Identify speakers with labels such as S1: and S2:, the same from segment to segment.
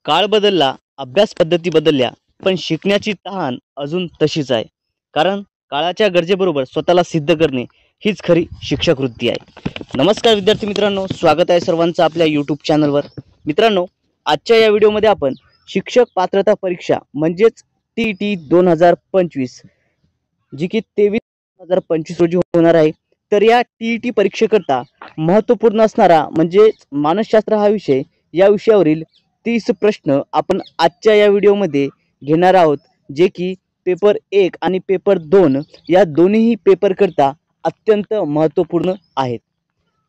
S1: काळ बदलला, अभ्यास पद्धती बदलल्या, पण शिकण्याची तहान अजून तशीच आहे. कारण काळाच्या गरजेबरोबर स्वतःला सिद्ध करणे हीच खरी शिक्षक वृत्ती आहे. नमस्कार विद्यार्थी मित्रांनो, स्वागत आहे सर्वांचं आपल्या यूट्यूब चॅनलवर. मित्रांनो, आजच्या या व्हिडिओमध्ये आपण शिक्षक पात्रता परीक्षा म्हणजेच TET 2025 जी की 23/2025 रोजी होणार आहे. तर या TET परीक्षेकरता महत्त्वपूर्ण असणारा म्हणजे मानसशास्त्र हा विषय, या विषयावरील 30 प्रश्न आपण आजच्या या व्हिडिओमध्ये घेणार आहोत, जे की पेपर 1 आणि पेपर 2 या दोन्ही पेपर करता अत्यंत महत्त्वपूर्ण आहेत.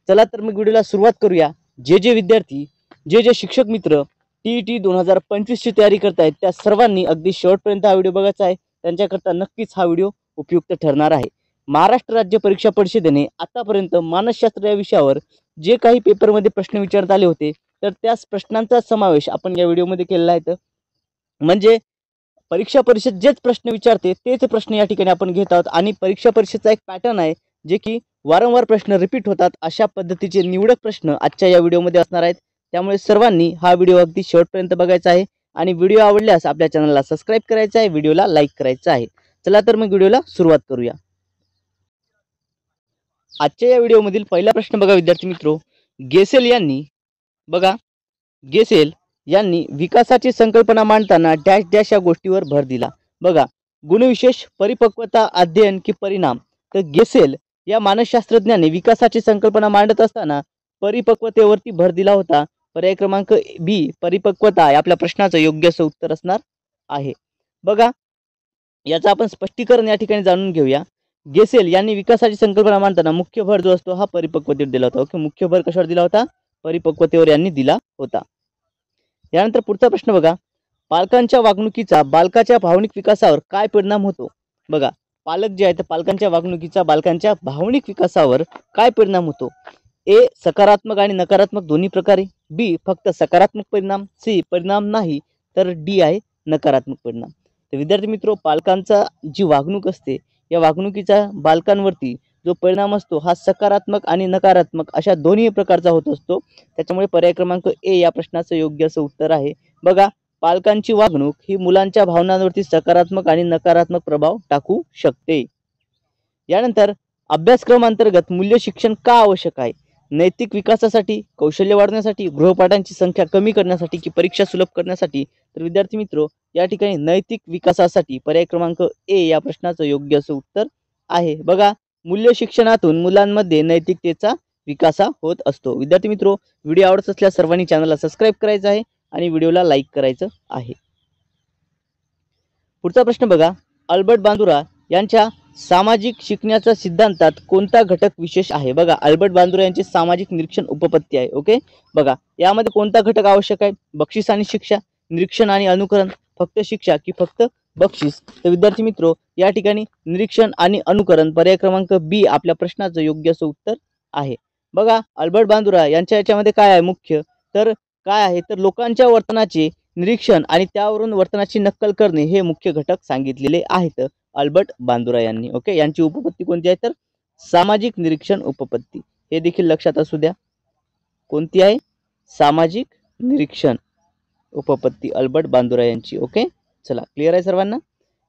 S1: चला तर मग व्हिडिओला सुरुवात करूया. जे विद्यार्थी जे शिक्षक मित्र TET 2025 ची तयारी करतायत त्या सर्वांनी अगदी शेवटपर्यंत हा व्हिडिओ बघायचा आहे. त्यांच्याकरता नक्कीच हा व्हिडिओ उपयुक्त ठरणार आहे. महाराष्ट्र राज्य परीक्षा परिषदेने आतापर्यंत मानसशास्त्र या विषयावर जे काही पेपरमध्ये प्रश्न विचारण्यात आले होते, तर त्याच प्रश्नांचा समावेश आपण या व्हिडिओमध्ये केलेला आहे. म्हणजे परीक्षा परिषद जेच प्रश्न विचारते तेच प्रश्न या ठिकाणी आपण घेत आहोत. आणि परीक्षा परिषदेचा एक पॅटर्न आहे, जे की वारंवार प्रश्न रिपीट होतात. अशा पद्धतीचे निवडक प्रश्न आजच्या या व्हिडिओमध्ये असणार आहेत. त्यामुळे सर्वांनी हा व्हिडिओ अगदी शेवटपर्यंत बघायचा आहे. आणि व्हिडिओ आवडल्यास आपल्या चॅनलला सबस्क्राईब करायचं आहे, व्हिडिओला लाईक करायचं आहे. चला तर मग व्हिडिओला सुरुवात करूया. आजच्या या व्हिडिओमधील पहिला प्रश्न बघा विद्यार्थी मित्रो. गेसेल यांनी विकासाची संकल्पना मांडताना डॅश डॅश या गोष्टीवर भर दिला. बघा, गुणविशेष, परिपक्वता, अध्ययन की परिणाम. तर गेसेल या मानसशास्त्रज्ञाने विकासाची संकल्पना मांडत असताना परिपक्वतेवरती भर दिला होता. पर्याय क्रमांक बी परिपक्वता या आपल्या प्रश्नाचं योग्य असं उत्तर असणार आहे. बघा, याचं आपण स्पष्टीकरण या ठिकाणी जाणून घेऊया. गेसेल यांनी विकासाची संकल्पना मांडताना मुख्य भर जो असतो हा परिपक्वतेवर दिला होता. ओके, मुख्य भर कशावर दिला होता? परिपक्वतेवर यांनी दिला होता. यानंतर पुढचा प्रश्न बघा. पालकांच्या वागणुकीचा बालकाच्या भावनिक विकासावर काय परिणाम होतो? बघा, पालक जे आहेत पालकांच्या वागणुकीचा बालकांच्या भावनिक विकासावर काय परिणाम होतो? ए सकारात्मक आणि नकारात्मक दोन्ही प्रकारे, बी फक्त सकारात्मक परिणाम, सी परिणाम नाही, तर डी आहे नकारात्मक परिणाम. तर विद्यार्थी मित्रो, पालकांचा जी वागणूक असते या वागणुकीचा बालकांवरती जो परिणाम असतो हा सकारात्मक आणि नकारात्मक अशा दोन्ही प्रकारचा होत असतो. त्याच्यामुळे पर्याय क्रमांक ए या प्रश्नाचं योग्य असं उत्तर आहे. बघा, पालकांची वागणूक ही मुलांच्या भावनांवरती सकारात्मक आणि नकारात्मक प्रभाव टाकू शकते. यानंतर अभ्यासक्रम अंतर्गत मूल्य शिक्षण का आवश्यक आहे? नैतिक विकासासाठी, कौशल्य वाढवण्यासाठी, गृहपाठांची संख्या कमी करण्यासाठी की परीक्षा सुलभ करण्यासाठी? तर विद्यार्थी मित्रो, या ठिकाणी नैतिक विकासासाठी पर्याय क्रमांक ए या प्रश्नाचं योग्य असं उत्तर आहे. बघा, मूल्य शिक्षणातून मुलांमध्ये नैतिकतेचा विकास होत असतो. विद्यार्थी मित्रो, व्हिडिओ आवडत असल्यास सर्वांनी चॅनलला सबस्क्राईब करायचं आहे आणि व्हिडिओला लाईक करायचं आहे. पुढचा प्रश्न बघा. अल्बर्ट बांदुरा यांच्या सामाजिक शिकण्याच्या सिद्धांतात कोणता घटक विशेष आहे? बघा, अल्बर्ट बांदुरा यांचे सामाजिक निरीक्षण उपपत्ती आहे. ओके, बघा, यामध्ये कोणता घटक आवश्यक आहे? बक्षीस आणि शिक्षा, निरीक्षण आणि अनुकरण, फक्त शिक्षा की फक्त बक्षीस? तर विद्यार्थी मित्रो, या ठिकाणी निरीक्षण आणि अनुकरण पर्याय क्रमांक बी आपल्या प्रश्नाचं योग्य असं उत्तर आहे. बघा, अल्बर्ट बांदुरा यांच्या याच्यामध्ये काय आहे मुख्य, तर काय आहे तर लोकांच्या वर्तनाचे निरीक्षण आणि त्यावरून वर्तनाची नक्कल करणे हे मुख्य घटक सांगितलेले आहेत अल्बर्ट बांदुरा यांनी. ओके, यांची उपपत्ती कोणती आहे तर सामाजिक निरीक्षण उपपत्ती. हे देखील लक्षात असू द्या, कोणती आहे? सामाजिक निरीक्षण उपपत्ती अल्बर्ट बांदुरा यांची. ओके, चला, क्लिअर आहे सर्वांना.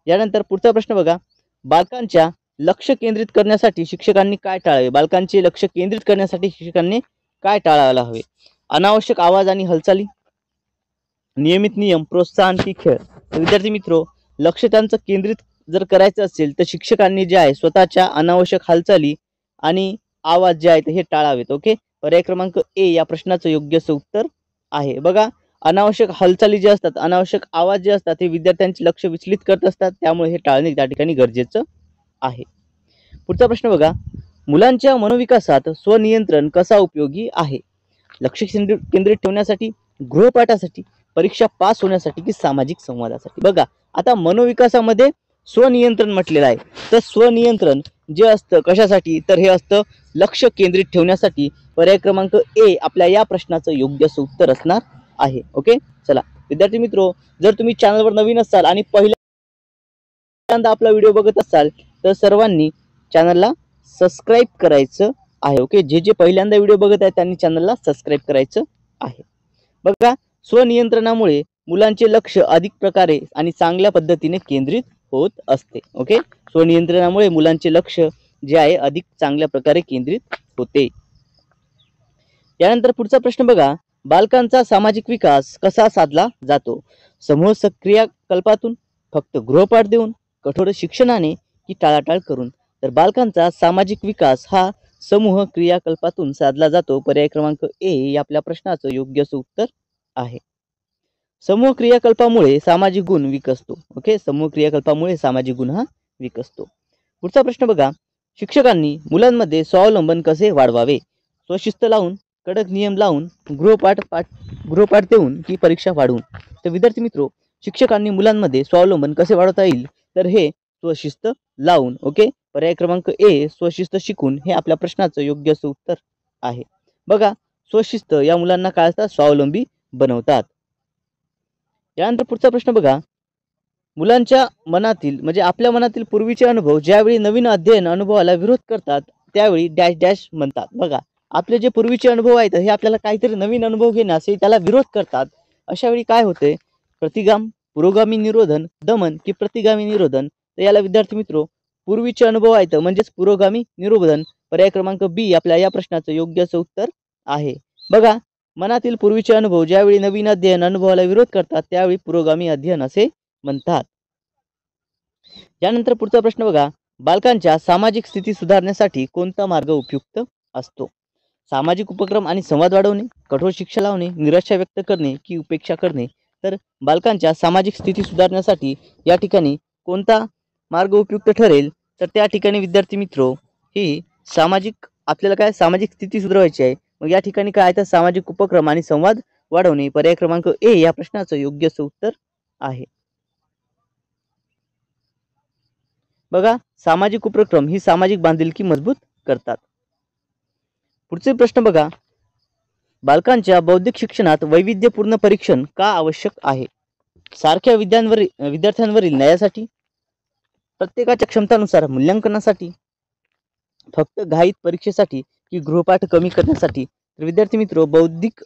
S1: यानंतर पुढचा प्रश्न बघा. बालकांच्या लक्ष केंद्रित करण्यासाठी शिक्षकांनी काय टाळावे? बालकांचे लक्ष केंद्रित करण्यासाठी शिक्षकांनी काय टाळायला हवे? अनावश्यक आवाज आणि हालचाली, नियमित नियम, प्रोत्साहन की खेळ? विद्यार्थी मित्रो, लक्ष त्यांचं केंद्रित जर करायचं असेल तर शिक्षकांनी जे आहे स्वतःच्या अनावश्यक हालचाली आणि आवाज जे आहेत हे टाळावेत. ओके, पर्याय क्रमांक ए या प्रश्नाचं योग्य असं उत्तर आहे. बघा, अनावश्यक हालचाली जे असतात, अनावश्यक आवाज जे असतात हे विद्यार्थ्यांचे लक्ष विचलित करत असतात. त्यामुळे हे टाळणे त्या ठिकाणी गरजेचं आहे. पुढचा प्रश्न बघा. मुलांच्या मनोविकासात स्वनियंत्रण कसा उपयोगी आहे? लक्ष केंद्रित ठेवण्यासाठी, गृहपाठासाठी, परीक्षा पास होण्यासाठी की सामाजिक संवादासाठी? बघा, आता मनोविकासामध्ये स्वनियंत्रण म्हटलेलं आहे. तर स्वनियंत्रण जे असतं कशासाठी, तर हे असतं लक्ष केंद्रित ठेवण्यासाठी. पर्याय क्रमांक ए आपल्या या प्रश्नाचं योग्य असं उत्तर असणार आहे. ओके, चला विद्यार्थी मित्रो, जर तुम्ही चॅनलवर नवीन असाल आणि पहिल्यांदा आपला व्हिडिओ बघत असाल तर सर्वांनी चॅनलला सबस्क्राईब करायचं आहे. ओके, जे पहिल्यांदा व्हिडिओ बघत आहेत त्यांनी चॅनलला सबस्क्राईब करायचं आहे. बघा, स्वनियंत्रणामुळे मुलांचे लक्ष अधिक प्रकारे आणि चांगल्या पद्धतीने केंद्रित होत असते. ओके, स्वनियंत्रणामुळे मुलांचे लक्ष जे आहे अधिक चांगल्या प्रकारे केंद्रित होते. यानंतर पुढचा प्रश्न बघा, बालकांचा सामाजिक विकास कसा साधला जातो? समूह क्रियाकल्पातून, फक्त गृहपाठ देऊन, कठोर शिक्षणाने की टाळाटाळ करून? तर बालकांचा सामाजिक विकास हा समूह क्रियाकल्पातून साधला जातो. पर्याय क्रमांक ए या आपल्या प्रश्नाचं योग्य उत्तर आहे. समूह क्रियाकल्पामुळे सामाजिक गुण विकसतो. ओके, समूह क्रियाकल्पामुळे सामाजिक गुण हा विकसतो. पुढचा प्रश्न बघा, शिक्षकांनी मुलांमध्ये स्वावलंबन कसे वाढवावे? स्वशिस्त लावून, कडक नियम लावून, गृहपाठ देऊन की परीक्षा वाढवून? तर विद्यार्थी मित्रो, शिक्षकांनी मुलांमध्ये स्वावलंबन कसे वाढवता येईल? तर हे स्वशिस्त लावून. ओके, पर्याय क्रमांक ए स्वशिस्त शिकून हे आपल्या प्रश्नाचं योग्य उत्तर आहे. बघा, स्वशिस्त या मुलांना काय असतात? स्वावलंबी बनवतात. यानंतर पुढचा प्रश्न बघा, मुलांच्या मनातील म्हणजे आपल्या मनातील पूर्वीचे अनुभव ज्यावेळी नवीन अध्ययन अनुभवाला विरोध करतात त्यावेळी डॅश डॅश म्हणतात. बघा, आपले जे पूर्वीचे अनुभव आहेत हे आपल्याला काहीतरी नवीन अनुभव घेण्यास त्याला विरोध करतात. अशा वेळी काय होते? पुरोगामी निरोधन, दमन की प्रतिगामी निरोधन? तर याला विद्यार्थी मित्रो पूर्वीचे अनुभव आहेत म्हणजेच पुरोगामी निरोधन. पर्याय क्रमांक बी आपल्या या प्रश्नाचं योग्य उत्तर आहे. बघा, मनातील पूर्वीचे अनुभव ज्यावेळी नवीन अध्ययन अनुभवाला विरोध करतात त्यावेळी पुरोगामी अध्ययन असे म्हणतात. यानंतर पुढचा प्रश्न बघा, बालकांच्या सामाजिक स्थिती सुधारण्यासाठी कोणता मार्ग उपयुक्त असतो? सामाजिक उपक्रम आणि संवाद वाढवणे, कठोर शिक्षा लावणे, निराशा व्यक्त करणे की उपेक्षा करणे? तर बालकांच्या सामाजिक स्थिती सुधारण्यासाठी या ठिकाणी कोणता मार्ग उपयुक्त ठरेल? तर त्या ठिकाणी विद्यार्थी मित्रो ही आपल्याला काय सामाजिक स्थिती सुधारायची आहे. मग या ठिकाणी काय तर सामाजिक उपक्रम आणि संवाद वाढवणे. पर्याय क्रमांक ए या प्रश्नाचं योग्य उत्तर आहे. बघा, सामाजिक उपक्रम ही सामाजिक बांधिलकी मजबूत करतात. पुढचे प्रश्न बघा, बालकांच्या बौद्धिक शिक्षणात वैविध्यपूर्ण परीक्षण का आवश्यक आहे? सारख्या विद्यार्थ्यांवरील न्यायासाठी, प्रत्येकाच्या क्षमतानुसार मूल्यांकनासाठी, फक्त घाईत परीक्षेसाठी की गृहपाठ कमी करण्यासाठी? तर विद्यार्थी मित्र, बौद्धिक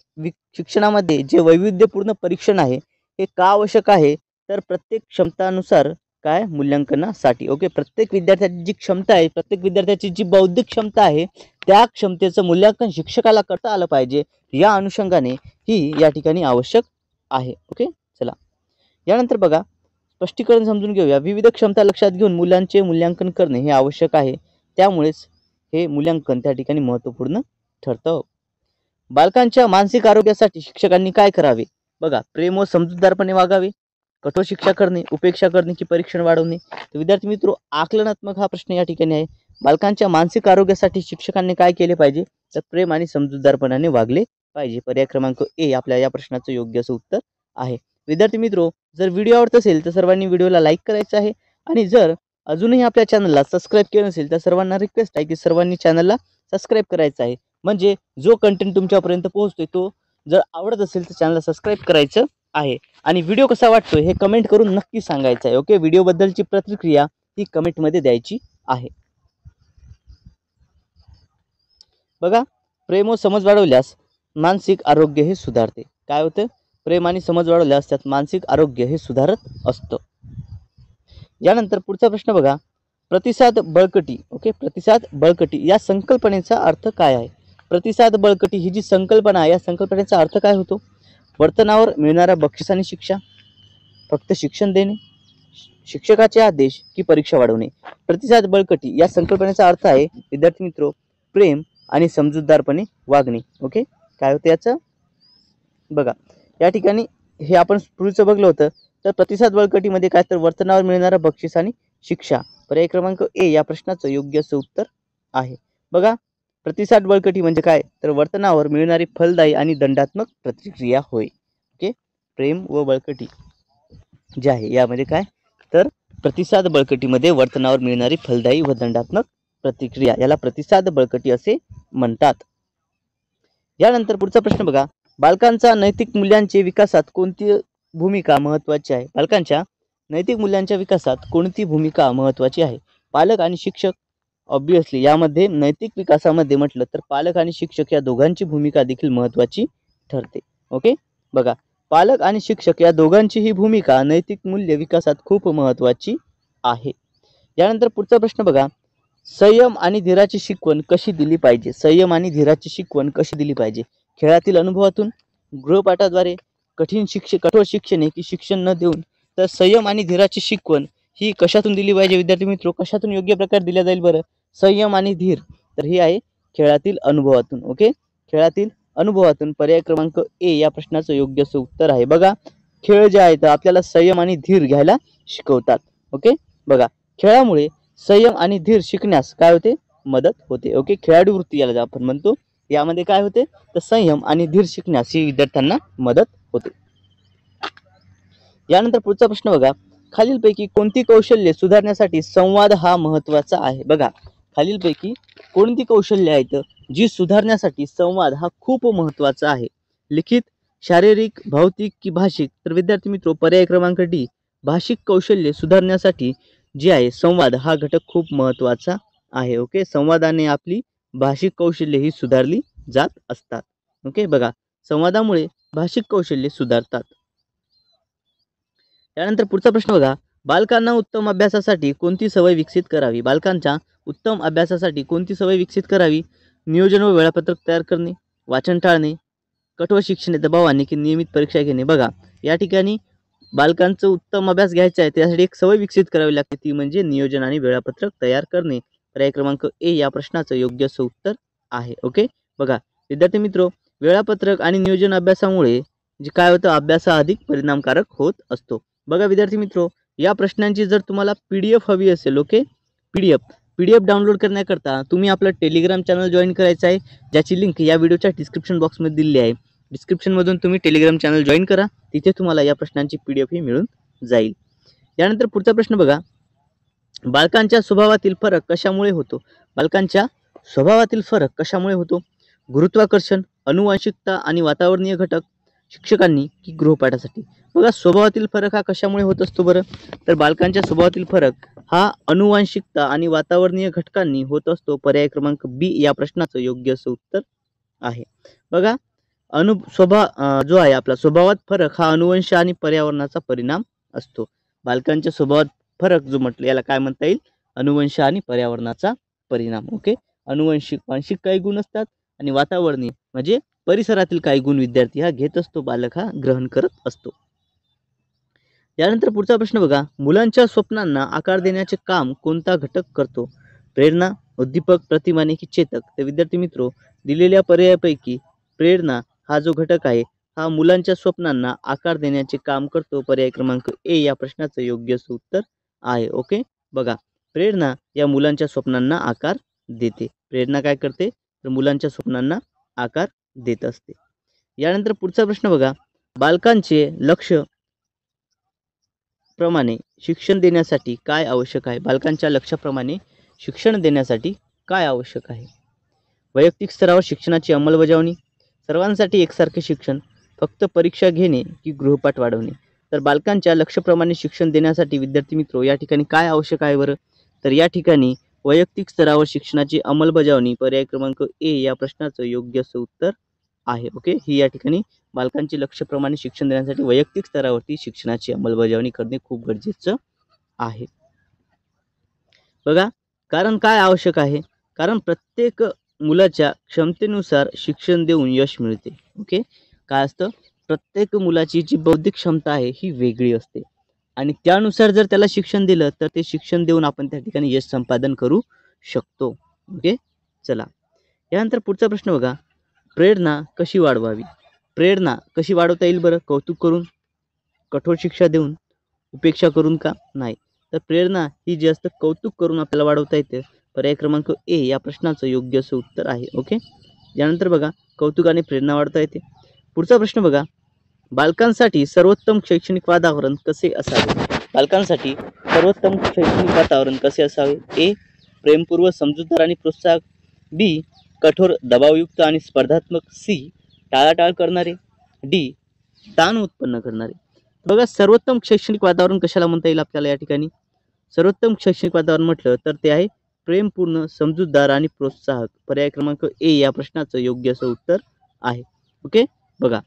S1: शिक्षणामध्ये जे वैविध्यपूर्ण परीक्षण आहे हे का आवश्यक आहे? तर प्रत्येक क्षमतानुसार काय मूल्यांकनासाठी. ओके, प्रत्येक विद्यार्थ्याची जी क्षमता आहे, प्रत्येक विद्यार्थ्याची जी बौद्धिक क्षमता आहे त्या क्षमतेचं मूल्यांकन शिक्षकाला करता आलं पाहिजे. या अनुषंगाने ही या ठिकाणी आवश्यक आहे. ओके, चला यानंतर बघा, स्पष्टीकरण समजून घेऊया. विविध क्षमता लक्षात घेऊन मुलांचे मूल्यांकन करणे हे आवश्यक आहे. त्यामुळेच हे मूल्यांकन त्या ठिकाणी महत्त्वपूर्ण ठरतं. बालकांच्या मानसिक आरोग्यासाठी शिक्षकांनी काय करावे? बघा, प्रेम व समजूतदारपणे वागावे, कठोर शिक्षा करणे, उपेक्षा करणे की परीक्षण वाढवणे? तर विद्यार्थी मित्र, आकलनात्मक हा प्रश्न या ठिकाणी आहे. बालकांच्या मानसिक आरोग्यासाठी शिक्षकांनी काय केले पाहिजे? तर प्रेम आणि समजूतदारपणाने वागले पाहिजे. पर्याय क्रमांक ए आपल्या या प्रश्नाचं योग्य उत्तर आहे. विद्यार्थी मित्रो, जर व्हिडिओ आवडत असेल तर सर्वांनी व्हिडिओला लाईक करायचं आहे आणि जर अजूनही आपल्या चॅनलला सबस्क्राईब केलं नसेल तर सर्वांना रिक्वेस्ट आहे की सर्वांनी चॅनलला सबस्क्राईब करायचं आहे. म्हणजे जो कंटेंट तुमच्यापर्यंत पोहोचतोय तो जर आवडत असेल तर चॅनलला सबस्क्राईब करायचं आहे. आणि व्हिडिओ कसा वाटतोय हे कमेंट करून नक्की सांगायचं आहे. ओके, व्हिडिओ बद्दलची प्रतिक्रिया ही कमेंटमध्ये द्यायची आहे. बघा, प्रेम व समज वाढवल्यास मानसिक आरोग्य हे सुधारते. काय होतं? प्रेम आणि समज वाढवल्यास त्यात मानसिक आरोग्य हे सुधारत असतं. यानंतर पुढचा प्रश्न बघा, प्रतिसाद बळकटी. ओके, प्रतिसाद बळकटी या संकल्पनेचा अर्थ काय आहे? प्रतिसाद बळकटी ही जी संकल्पना आहे या संकल्पनेचा अर्थ काय होतो? वर्तनावर मिळणाऱ्या बक्षीस आणि शिक्षा, फक्त शिक्षण देणे, शिक्षकाचे आदेश की परीक्षा वाढवणे? प्रतिसाद बळकटी या संकल्पनेचा अर्थ आहे विद्यार्थी मित्रो प्रेम आणि समजूतदारपणे वागणे. ओके, काय होतं याचं? बघा, या ठिकाणी हे आपण पूर्वीचं बघलं होतं. तर प्रतिसाद बळकटीमध्ये काय तर वर्तनावर मिळणारा बक्षीस आणि शिक्षा. पर्याय क्रमांक ए या प्रश्नाचं योग्य उत्तर आहे. बघा, प्रतिसाद बळकटी म्हणजे काय तर वर्तनावर मिळणारी फलदायी आणि दंडात्मक प्रतिक्रिया होय. ओके, प्रेम व बळकटी जे आहे यामध्ये काय तर प्रतिसाद बळकटीमध्ये वर्तनावर मिळणारी फलदायी व दंडात्मक प्रतिक्रिया याला प्रतिसाद बळकटी असे म्हणतात. यानंतर पुढचा प्रश्न बघा, बालकांचा नैतिक मूल्यांचे विकासात कोणती भूमिका महत्त्वाची आहे? बालकांच्या नैतिक मूल्यांच्या विकासात कोणती भूमिका महत्त्वाची आहे? पालक आणि शिक्षक. ऑब्विसली यामध्ये नैतिक विकासामध्ये म्हटलं तर पालक आणि शिक्षक या दोघांची भूमिका देखील महत्त्वाची ठरते. ओके, बघा, पालक आणि शिक्षक या दोघांचीही भूमिका नैतिक मूल्य विकासात खूप महत्त्वाची आहे. यानंतर पुढचा प्रश्न बघा, संयम आणि धीराची शिकवण कशी दिली पाहिजे? संयम आणि धीराची शिकवण कशी दिली पाहिजे? खेळातील अनुभवातून, गृहपाठाद्वारे, कठोर शिक्षणे की शिक्षण न देऊन? तर संयम आणि धीराची शिकवण ही कशातून दिली पाहिजे विद्यार्थी मित्र? कशातून योग्य प्रकारे दिल्या जाईल बरं संयम आणि धीर? तर ही आहे खेळातील अनुभवातून. ओके, खेळातील अनुभवातून पर्याय क्रमांक ए या प्रश्नाचं योग्य उत्तर आहे. बघा, खेळ जे आहेत आपल्याला संयम आणि धीर घ्यायला शिकवतात. ओके, बघा, खेळामुळे संयम आणि धीर शिकण्यास काय होते? मदत होते. ओके, खेळाडू वृत्ती याला आपण म्हणतो. यामध्ये काय होते? तर संयम आणि धीर शिकण्यास ही विद्यार्थ्यांना मदत होते. यानंतर पुढचा प्रश्न बघा, खालीलपैकी कोणती कौशल्ये सुधारण्यासाठी संवाद हा महत्त्वाचा आहे? बघा, खालीलपैकी कोणती कौशल्ये आहेत जी सुधारण्यासाठी संवाद हा खूप महत्त्वाचा आहे? लिखित, शारीरिक, भौतिक की भाषिक? तर विद्यार्थी मित्र पर्याय क्रमांक डी, भाषिक कौशल्ये सुधारण्यासाठी जे आहे संवाद हा घटक खूप महत्त्वाचा आहे. ओके, संवादाने आपली भाषिक कौशल्ये ही सुधारली जात असतात. ओके, बघा, संवादामुळे भाषिक कौशल्ये सुधारतात. त्यानंतर पुढचा प्रश्न बघा, बालकांना उत्तम अभ्यासासाठी कोणती सवय विकसित करावी? बालकांच्या उत्तम अभ्यासासाठी कोणती सवय विकसित करावी? नियोजन व वेळापत्रक तयार करणे, वाचन टाळणे, कठोर शिक्षण दबावाने की नियमित परीक्षा घेणे? बघा, या ठिकाणी बालकांचं उत्तम अभ्यास घ्यायचा आहे त्यासाठी एक सवय विकसित करावी लागते, ती म्हणजे नियोजन आणि वेळापत्रक तयार करणे. पर्याय क्रमांक ए या प्रश्नाचं योग्य उत्तर आहे. ओके, बघा विद्यार्थी मित्र, वेळापत्रक आणि नियोजन अभ्यासामुळे जे काय होतं, अभ्यास अधिक परिणामकारक होत असतो. बघा विद्यार्थी मित्र, या प्रश्नांची जर तुम्हाला PDF हवी असेल, ओके, PDF डाउनलोड करण्याकरता तुम्ही आपलं टेलिग्राम चॅनल जॉईन करायचं आहे, ज्याची लिंक या व्हिडिओच्या डिस्क्रिप्शन बॉक्समध्ये दिलेली आहे. डिस्क्रिप्शनमधून तुम्ही टेलिग्राम चॅनल जॉईन करा, तिथे तुम्हाला या प्रश्नांची PDF ही मिळून जाईल. यानंतर पुढचा प्रश्न बघा, बालकांच्या स्वभावातील फरक कशामुळे होतो? बालकांच्या स्वभावातील फरक कशामुळे होतो? गुरुत्वाकर्षण, अनुवांशिकता आणि वातावरणीय घटक, शिक्षकांनी की गृहपाठासाठी? बघा, स्वभावातील फरक हा कशामुळे होत असतो बरं? तर बालकांच्या स्वभावातील फरक हा अनुवांशिकता आणि वातावरणीय घटकांनी होत असतो. पर्याय क्रमांक बी या प्रश्नाचं योग्य उत्तर आहे. बघा, स्वभाव जो आहे आपला स्वभावात फरक हा अनुवंश आणि पर्यावरणाचा परिणाम असतो. बालकांच्या स्वभावात फरक जो म्हटलं याला काय म्हणता येईल? अनुवंश आणि पर्यावरणाचा परिणाम. ओके, वांशिक काही गुण असतात आणि वातावरणीय म्हणजे परिसरातील काही गुण विद्यार्थी हा घेत असतो, बालक हा ग्रहण करत असतो. यानंतर पुढचा प्रश्न बघा, मुलांच्या स्वप्नांना आकार देण्याचे काम कोणता घटक करतो? प्रेरणा, उद्दीपक, प्रतिमाने की चेतक? तर विद्यार्थी मित्र, दिलेल्या पर्यायापैकी प्रेरणा हा जो घटक आहे हा मुलांच्या स्वप्नांना आकार देण्याचे काम करतो. पर्याय क्रमांक ए या प्रश्नाचं योग्य उत्तर आहे. ओके, बघा, प्रेरणा या मुलांच्या स्वप्नांना आकार देते. प्रेरणा काय करते? तर मुलांच्या स्वप्नांना आकार देत असते. यानंतर पुढचा प्रश्न बघा, बालकांचे लक्ष प्रमाणे शिक्षण देण्यासाठी काय आवश्यक आहे? बालकांच्या लक्ष्याप्रमाणे शिक्षण देण्यासाठी काय आवश्यक आहे? वैयक्तिक स्तरावर शिक्षणाची अंमलबजावणी, सर्वांसाठी एकसारखे शिक्षण, फक्त परीक्षा घेणे की गृहपाठ वाढवणे? तर बालकांच्या लक्ष्यप्रमाणे शिक्षण देण्यासाठी विद्यार्थी मित्र या ठिकाणी काय आवश्यक आहे बरं? तर या ठिकाणी वैयक्तिक स्तरावर शिक्षणाची अंमलबजावणी. पर्याय क्रमांक ए या प्रश्नाचं योग्य उत्तर आहे. ओके, ही या ठिकाणी बालकांचे लक्ष्यप्रमाणे शिक्षण देण्यासाठी वैयक्तिक स्तरावरती शिक्षणाची अंमलबजावणी करणे खूप गरजेचं आहे. बघा, कारण काय आवश्यक आहे? कारण प्रत्येक मुलाच्या क्षमतेनुसार शिक्षण देऊन यश मिळते. ओके, काय असतं? प्रत्येक मुलाची जी बौद्धिक क्षमता आहे ही वेगळी असते आणि त्यानुसार जर त्याला शिक्षण दिलं तर ते शिक्षण देऊन आपण त्या ठिकाणी यश संपादन करू शकतो. ओके, चला यानंतर पुढचा प्रश्न बघा, प्रेरणा कशी वाढवावी? प्रेरणा कशी वाढवता येईल बरं? कौतुक करून, कठोर शिक्षा देऊन, उपेक्षा करून का? नाही, तर प्रेरणा ही जी असतं कौतुक करून आपल्याला वाढवता येते. पर्याय क्रमांक ए या प्रश्नाचं योग्य उत्तर आहे. ओके, यानंतर बघा, कौतुकाने प्रेरणा वाढवता येते. पुढचा प्रश्न बघा, बालकांसाठी सर्वोत्तम शैक्षणिक वातावरण कसे असावे? बालकांसाठी सर्वोत्तम शैक्षणिक वातावरण कसे असावे? ए, प्रेमपूर्व, समजूतदार आणि प्रोत्साहक. बी, कठोर, दबावयुक्त आणि स्पर्धात्मक. सी, टाळाटाळ करणारे. डी, ताण उत्पन्न करणारे. बघा, सर्वोत्तम शैक्षणिक वातावरण कशाला म्हणता येईल आपल्याला? या ठिकाणी सर्वोत्तम शैक्षणिक वातावरण म्हटलं तर ते आहे प्रेमपूर्ण, समजूतदार आणि प्रोत्साहक. पर्याय क्रमांक ए या प्रश्नाचं योग्य उत्तर आहे. ओके, बघा,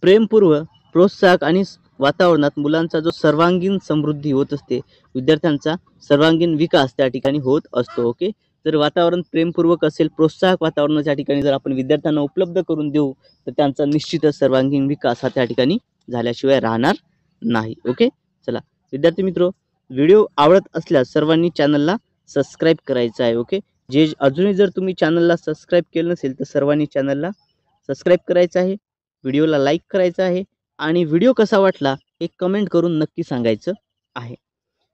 S1: प्रेमपूर्व प्रोत्साहक आणि वातावरणात मुलांचा जो सर्वांगीण समृद्धी होत असते, विद्यार्थ्यांचा सर्वांगीण विकास त्या ठिकाणी होत असतो. ओके, जर वातावरण प्रेमपूर्वक असेल, प्रोत्साहक वातावरणाच्या ठिकाणी जर आपण विद्यार्थ्यांना उपलब्ध करून देऊ तर त्यांचा निश्चितच सर्वांगीण विकास हा त्या ठिकाणी झाल्याशिवाय राहणार नाही. ओके, चला विद्यार्थी मित्रो, व्हिडिओ आवडत असल्यास सर्वांनी चॅनलला सबस्क्राईब करायचं आहे. ओके, जे अजूनही जर तुम्ही चॅनलला सबस्क्राईब केलं नसेल तर सर्वांनी चॅनलला सबस्क्राईब करायचं आहे, व्हिडिओला लाईक करायचं आहे आणि व्हिडिओ कसा वाटला हे कमेंट करून नक्की सांगायचं आहे.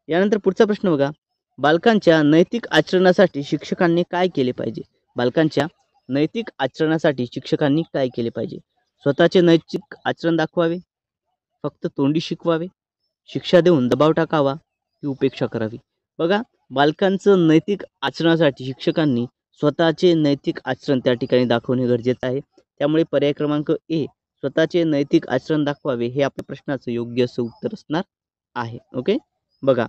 S1: यानंतर पुढचा प्रश्न बघा, बालकांच्या नैतिक आचरणासाठी शिक्षकांनी काय केले पाहिजे? बालकांच्या नैतिक आचरणासाठी शिक्षकांनी काय केले पाहिजे? स्वतःचे नैतिक आचरण दाखवावे, फक्त तोंडी शिकवावे, शिक्षा देऊन दबाव टाकावा की उपेक्षा करावी? बघा, बालकांचं नैतिक आचरणासाठी शिक्षकांनी स्वतःचे नैतिक आचरण त्या ठिकाणी दाखवणे गरजेचं आहे. त्यामुळे पर्याय क्रमांक ए, स्वतःचे नैतिक आचरण दाखवावे, हे आपल्या प्रश्नाचं योग्य असं उत्तर असणार आहे. ओके, बघा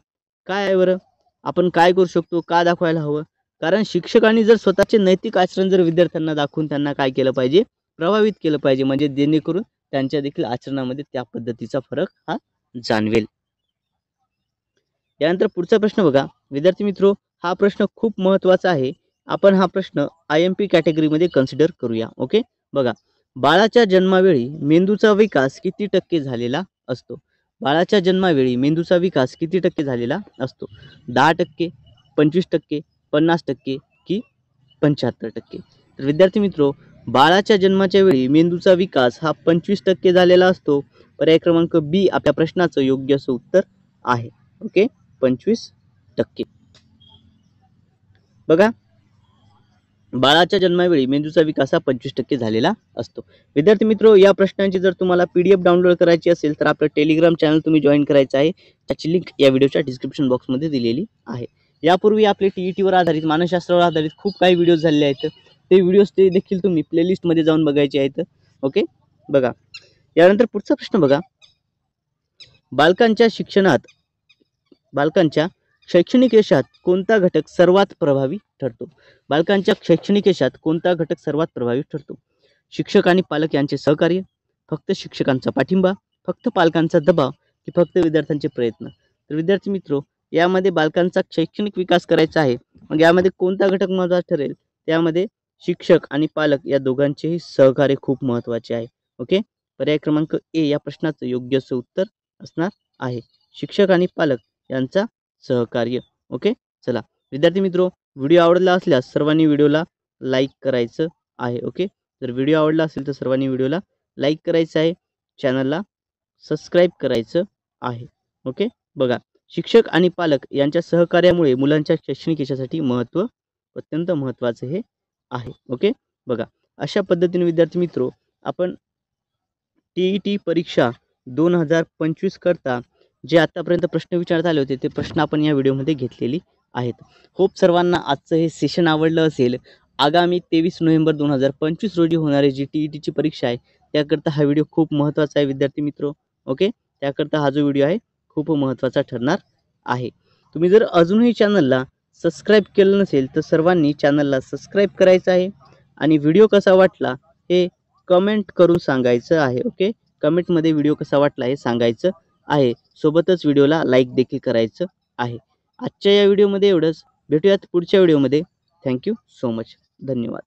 S1: काय आहे बरं, आपण काय करू शकतो, का दाखवायला हवं? कारण शिक्षकांनी जर स्वतःचे नैतिक आचरण जर विद्यार्थ्यांना दाखवून त्यांना काय केलं पाहिजे, प्रभावित केलं पाहिजे, म्हणजे जेणेकरून त्यांच्या देखील आचरणामध्ये त्या पद्धतीचा फरक हा जाणवेल. यानंतर पुढचा प्रश्न बघा विद्यार्थी मित्रो, हा प्रश्न खूप महत्त्वाचा आहे. आपण हा प्रश्न IMP कॅटेगरीमध्ये कन्सिडर करूया. ओके, बघा, बाळाच्या जन्मावेळी मेंदूचा विकास किती टक्के झालेला असतो? बाळाच्या जन्मावेळी मेंदूचा विकास किती टक्के झालेला असतो? 10%, 25%, 50% की 75%? तर विद्यार्थी मित्रो, बाळाच्या जन्माच्या वेळी मेंदूचा विकास हा 25% झालेला असतो. पर्याय क्रमांक बी आपल्या प्रश्नाचं योग्य असं उत्तर आहे. ओके, 25%. बघा, बाळाच्या जन्मावेळी मेंदूचा विकास हा 25% झालेला असतो. विद्यार्थी मित्रो, या प्रश्नांची जर तुम्हाला PDF डाउनलोड करायची असेल तर आपलं टेलिग्राम चॅनल तुम्ही जॉईन करायचं आहे. त्याची लिंक या व्हिडिओच्या डिस्क्रिप्शन बॉक्समध्ये दिलेली आहे. यापूर्वी आपले TETवर आधारित, मानसशास्त्रावर आधारित खूप काही व्हिडिओज झालेले आहेत. ते व्हिडिओज ते देखील तुम्ही प्लेलिस्टमध्ये जाऊन बघायचे आहेत. ओके, बघा यानंतर पुढचा प्रश्न बघा, बालकांच्या शैक्षणिक यशात कोणता घटक सर्वात प्रभावी ठरतो? बालकांच्या शैक्षणिक यशात कोणता घटक सर्वात प्रभावी ठरतो? शिक्षक आणि पालक यांचे सहकार्य, फक्त शिक्षकांचा पाठिंबा, फक्त पालकांचा दबाव की फक्त विद्यार्थ्यांचे प्रयत्न? तर विद्यार्थी मित्रो, यामध्ये बालकांचा शैक्षणिक विकास करायचा आहे, मग यामध्ये कोणता घटक महत्त्वाचा ठरेल? त्यामध्ये शिक्षक आणि पालक या दोघांचेही सहकार्य खूप महत्त्वाचे आहे. ओके, पर्याय क्रमांक ए या प्रश्नाचं योग्य असं उत्तर असणार आहे, शिक्षक आणि पालक यांचा सहकार्य. ओके, चला विद्यार्थी मित्रो, व्हिडिओ आवडला असल्यास सर्वांनी व्हिडिओला लाईक करायचं आहे. ओके, जर व्हिडिओ आवडला असेल तर सर्वांनी व्हिडिओला लाईक करायचं आहे, चॅनलला सबस्क्राईब करायचं आहे. ओके, बघा, शिक्षक आणि पालक यांच्या सहकार्यामुळे मुलांच्या शैक्षणिक यशासाठी अत्यंत महत्त्वाचं हे आहे. ओके, बघा, अशा पद्धतीने विद्यार्थी मित्रो, आपण TET परीक्षा 2025 करता जे आतापर्यंत प्रश्न विचारण्यात आले होते ते प्रश्न आपण या व्हिडिओमध्ये घेतलेली आहेत. होप सर्वांना आजचं हे सेशन आवडलं असेल. आगामी 23 नोव्हेंबर 2025 रोजी होणारी जी TETची परीक्षा आहे त्याकरता हा व्हिडिओ खूप महत्त्वाचा आहे विद्यार्थी मित्रो. ओके, त्याकरता हा जो व्हिडिओ आहे खूप महत्त्वाचा ठरणार आहे. तुम्ही जर अजूनही चॅनलला सबस्क्राईब केलं नसेल तर सर्वांनी चॅनलला सबस्क्राईब करायचं आहे आणि व्हिडिओ कसा वाटला हे कमेंट करून सांगायचं आहे. ओके, कमेंटमध्ये व्हिडिओ कसा वाटला हे सांगायचं आहे, सोबतच व्हिडिओला लाईक देखील करायचं आहे. आजच्या या व्हिडिओमध्ये एवढंच, भेटूयात पुढच्या व्हिडिओमध्ये. थँक्यू सो मच, धन्यवाद.